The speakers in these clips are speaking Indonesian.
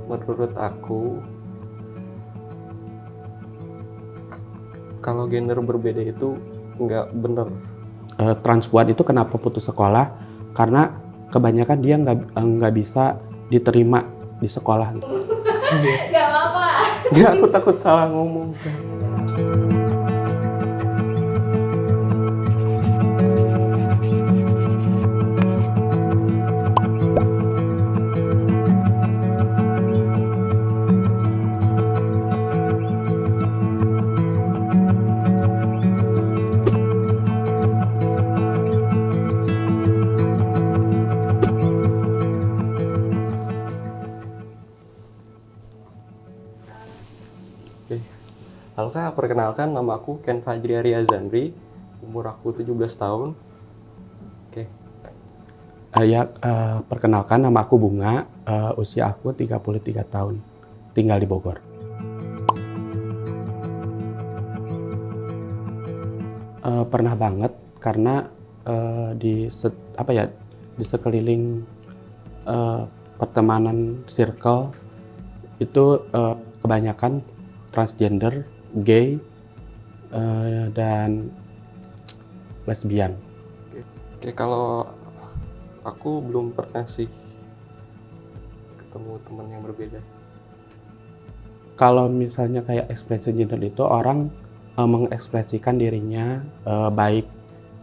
Menurut aku, kalau gender berbeda itu nggak bener. Transpuan itu kenapa putus sekolah? Karena kebanyakan dia nggak bisa diterima di sekolah gitu. Gak apa-apa. Nggak, aku takut salah ngomong. Oke. Halo Kak, perkenalkan nama aku Ken Fajri Aryazandri, umur aku 17 tahun. Oke. Perkenalkan nama aku Bunga, usia aku 33 tahun, tinggal di Bogor. Pernah banget karena di sekeliling pertemanan circle itu kebanyakan transgender, gay, dan lesbian. Oke, kalau aku belum pernah sih ketemu teman yang berbeda. Kalau misalnya kayak ekspresi gender itu orang mengekspresikan dirinya baik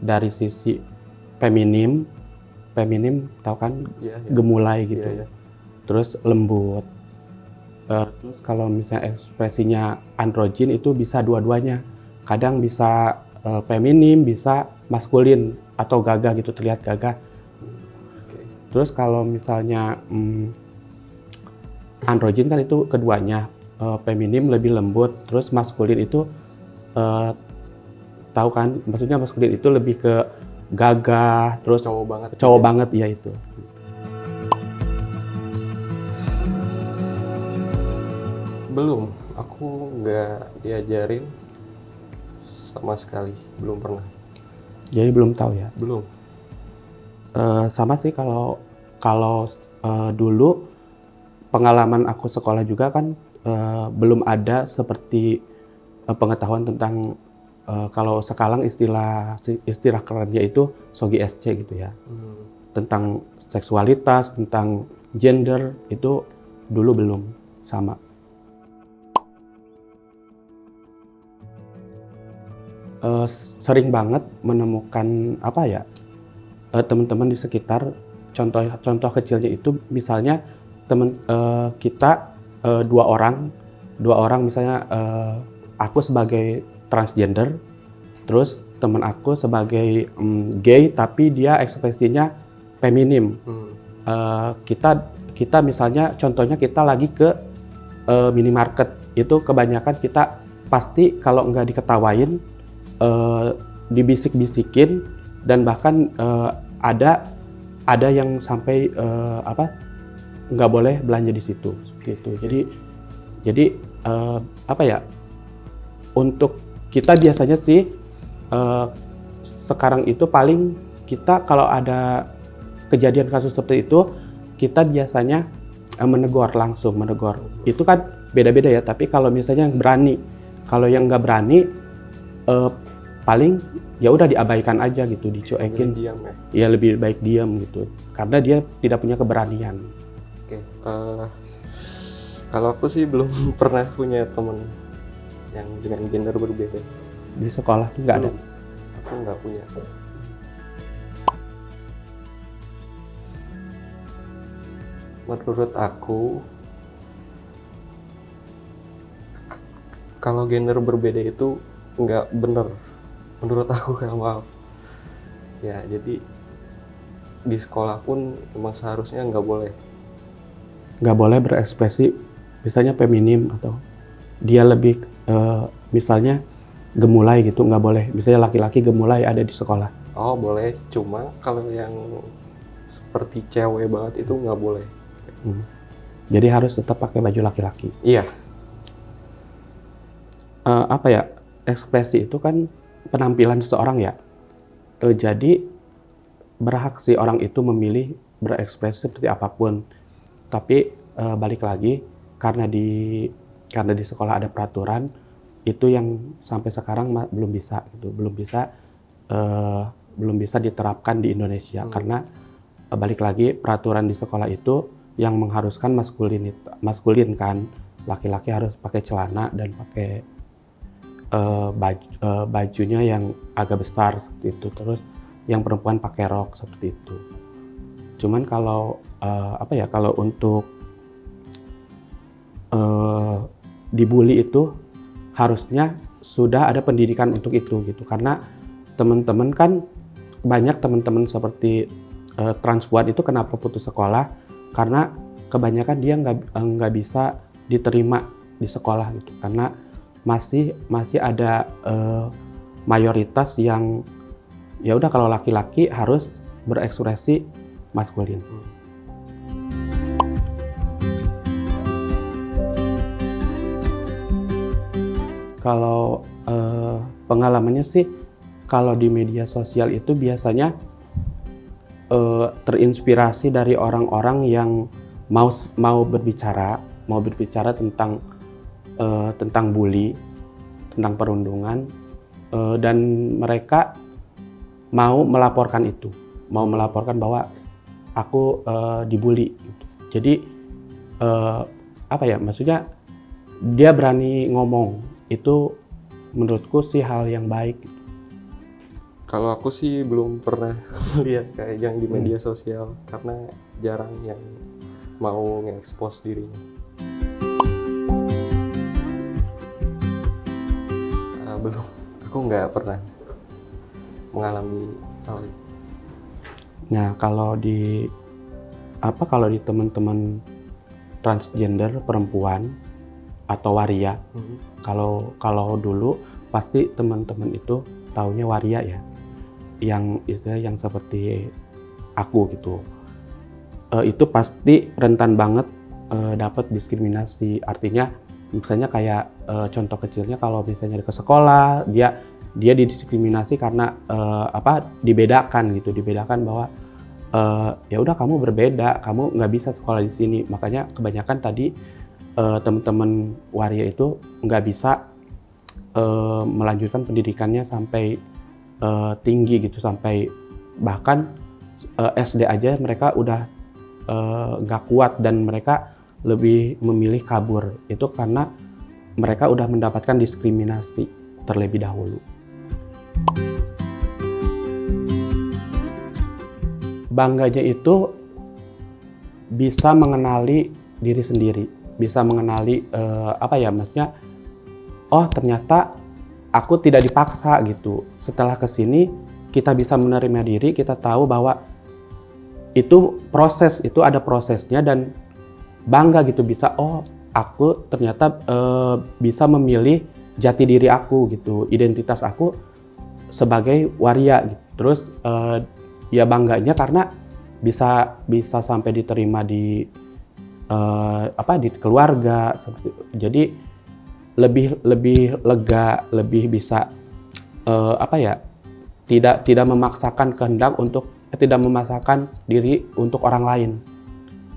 dari sisi feminim tahu kan, Iya. gemulai gitu, Iya. terus lembut. Terus kalau misalnya ekspresinya androgyn itu bisa dua-duanya, kadang bisa feminim, bisa maskulin atau gagah gitu, terlihat gagah. Oke. Terus kalau misalnya androgyn kan itu keduanya, feminim lebih lembut, terus maskulin itu tahu kan, maksudnya maskulin itu lebih ke gagah, terus Cowok banget. ya itu. Belum, aku nggak diajarin sama sekali, belum pernah. Jadi belum tahu ya. Belum. Sama sih kalau dulu pengalaman aku sekolah juga kan belum ada seperti pengetahuan tentang kalau sekarang istilah kerennya itu Sogi SC gitu ya. Tentang seksualitas, tentang gender itu dulu belum sama. Sering banget menemukan teman-teman di sekitar, contoh kecilnya itu misalnya teman kita dua orang misalnya, aku sebagai transgender, terus teman aku sebagai gay tapi dia ekspresinya feminim. Kita misalnya contohnya kita lagi ke minimarket, itu kebanyakan kita pasti kalau nggak diketawain dibisik-bisikin, dan bahkan ada yang sampai nggak boleh belanja di situ gitu. Jadi untuk kita biasanya sih sekarang itu paling kita kalau ada kejadian kasus seperti itu, kita biasanya menegur. Itu kan beda-beda ya, tapi kalau misalnya yang berani, kalau yang nggak berani paling ya udah diabaikan aja gitu, dicuekin. Diam ya. Ya lebih baik diam gitu, karena dia tidak punya keberanian. Oke. Kalau aku sih belum pernah punya teman yang dengan gender berbeda. Di sekolah tuh nggak ada. Aku nggak punya. Menurut aku, kalau gender berbeda itu nggak bener. Menurut aku, maaf. Ya, jadi di sekolah pun memang seharusnya nggak boleh Berekspresi misalnya feminim, atau dia lebih misalnya gemulai gitu, nggak boleh. Misalnya laki-laki gemulai ada di sekolah. Oh boleh, cuma kalau yang seperti cewek banget itu nggak boleh. Jadi harus tetap pakai baju laki-laki. Iya. Ekspresi itu kan penampilan seseorang ya. Jadi berhak si orang itu memilih berekspresi seperti apapun. Tapi balik lagi karena di sekolah ada peraturan itu yang sampai sekarang belum bisa gitu, belum bisa diterapkan di Indonesia karena balik lagi peraturan di sekolah itu yang mengharuskan maskulin kan, laki-laki harus pakai celana dan pakai bajunya yang agak besar gitu, terus yang perempuan pakai rok seperti itu. Cuman kalau kalau untuk dibully itu harusnya sudah ada pendidikan untuk itu gitu, karena teman-teman kan banyak teman-teman seperti transpuan itu kenapa putus sekolah karena kebanyakan dia nggak bisa diterima di sekolah gitu, karena masih ada mayoritas yang ya udah kalau laki-laki harus berekspresi maskulin. Kalau pengalamannya sih, kalau di media sosial itu biasanya terinspirasi dari orang-orang yang mau berbicara tentang bully, tentang perundungan, dan mereka mau melaporkan bahwa aku dibully. Gitu. Jadi maksudnya dia berani ngomong, itu menurutku sih hal yang baik. Kalau aku sih belum pernah lihat kayak yang di media sosial karena jarang yang mau nge-expose dirinya. Belum, aku nggak pernah mengalami hal itu. Nah, kalau di teman-teman transgender perempuan atau waria, kalau dulu pasti teman-teman itu taunya waria ya, yang istilah yang seperti aku gitu, itu pasti rentan banget dapat diskriminasi. Artinya misalnya kayak contoh kecilnya kalau misalnya ke sekolah dia didiskriminasi karena dibedakan bahwa ya udah kamu berbeda, kamu nggak bisa sekolah di sini. Makanya kebanyakan tadi teman-teman waria itu nggak bisa melanjutkan pendidikannya sampai tinggi gitu, sampai bahkan SD aja mereka udah nggak kuat dan mereka lebih memilih kabur. Itu karena mereka udah mendapatkan diskriminasi terlebih dahulu. Bangganya itu bisa mengenali diri sendiri, bisa mengenali maksudnya, oh ternyata aku tidak dipaksa gitu. Setelah kesini kita bisa menerima diri, kita tahu bahwa itu proses, itu ada prosesnya, dan bangga gitu bisa, oh aku ternyata bisa memilih jati diri aku gitu, identitas aku sebagai waria gitu. Terus ya bangganya karena bisa sampai diterima di keluarga seperti itu. Jadi lebih lega, lebih bisa tidak memaksakan kehendak untuk tidak memaksakan diri untuk orang lain.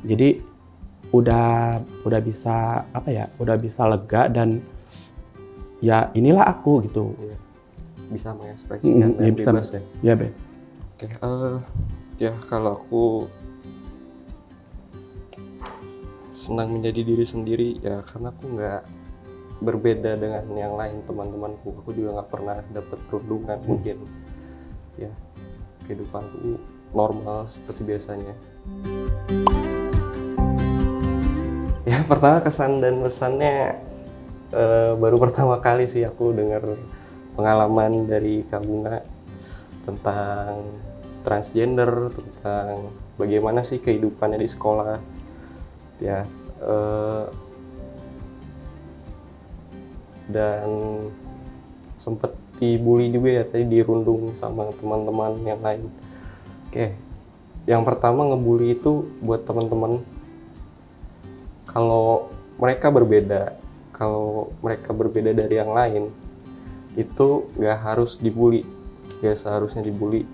Jadi udah bisa udah bisa lega dan ya inilah aku gitu. Bisa mengekspresikan dan bebas ya. Ya, Ben. Oke, ya kalau aku senang menjadi diri sendiri ya karena aku nggak berbeda dengan yang lain teman-temanku. Aku juga nggak pernah dapat perundungan mungkin. Ya kehidupanku normal seperti biasanya. Ya pertama kesan dan pesannya baru pertama kali sih aku dengar pengalaman dari Kak Bunga tentang transgender, tentang bagaimana sih kehidupannya di sekolah. Ya dan sempet dibully juga ya, tadi dirundung sama teman-teman yang lain. Oke, yang pertama ngebully itu buat teman-teman, kalau mereka berbeda dari yang lain itu nggak harus dibully, nggak seharusnya dibully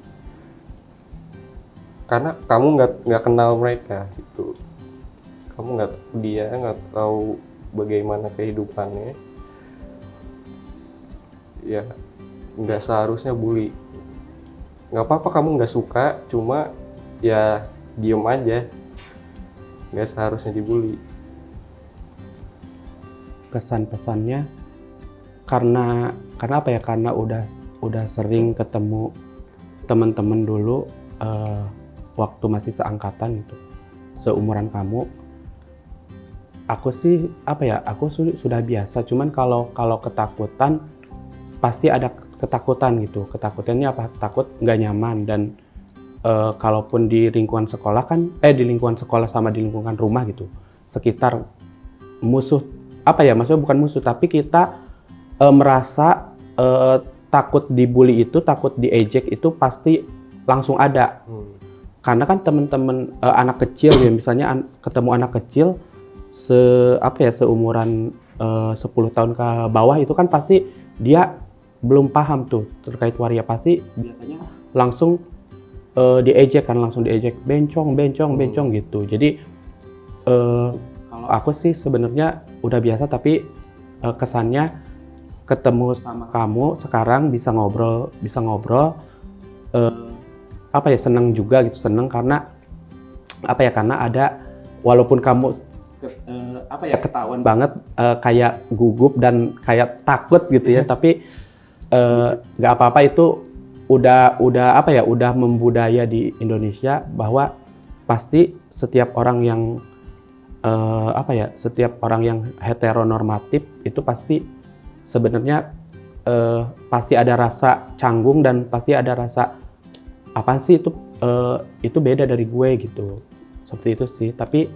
karena kamu nggak kenal mereka gitu. kamu nggak tahu dia, nggak tahu bagaimana kehidupannya, ya nggak seharusnya bully. Nggak apa-apa kamu nggak suka, cuma ya diem aja, nggak seharusnya dibully. Kesan-pesannya karena apa ya, karena udah sering ketemu teman-teman dulu waktu masih seangkatan gitu, seumuran kamu. Aku sih apa ya, aku sudah biasa, cuman kalau ketakutan pasti ada ketakutan gitu. Ketakutannya apa? Takut nggak nyaman. Dan kalaupun di lingkungan sekolah kan di lingkungan sekolah sama di lingkungan rumah gitu, sekitar musuh apa ya, maksudnya bukan musuh tapi kita merasa takut dibully itu, takut diejek itu pasti langsung ada. Karena kan teman-teman anak kecil ya, misalnya ketemu anak kecil seumuran 10 tahun ke bawah itu kan pasti dia belum paham tuh terkait waria, pasti biasanya langsung diejek kan, langsung diejek bencong gitu. Jadi kalau aku sih sebenarnya udah biasa, tapi kesannya ketemu sama kamu sekarang bisa ngobrol seneng juga gitu, seneng karena karena ada, walaupun kamu ketahuan banget kayak gugup dan kayak takut gitu ya, tapi nggak apa-apa, itu udah membudaya di Indonesia bahwa pasti setiap orang yang setiap orang yang heteronormatif itu pasti sebenarnya pasti ada rasa canggung dan pasti ada rasa apaan sih itu beda dari gue gitu, seperti itu sih. Tapi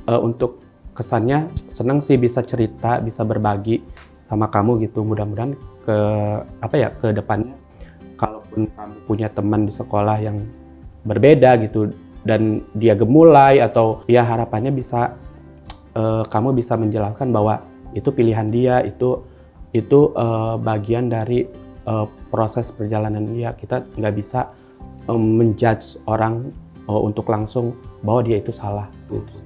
untuk kesannya senang sih bisa cerita, bisa berbagi sama kamu gitu. Mudah-mudahan ke depannya kalaupun kamu punya teman di sekolah yang berbeda gitu dan dia gemulai, atau ya harapannya bisa kamu bisa menjelaskan bahwa itu pilihan dia, itu bagian dari proses perjalanan dia. Kita nggak bisa menjudge orang untuk langsung bahwa dia itu salah gitu.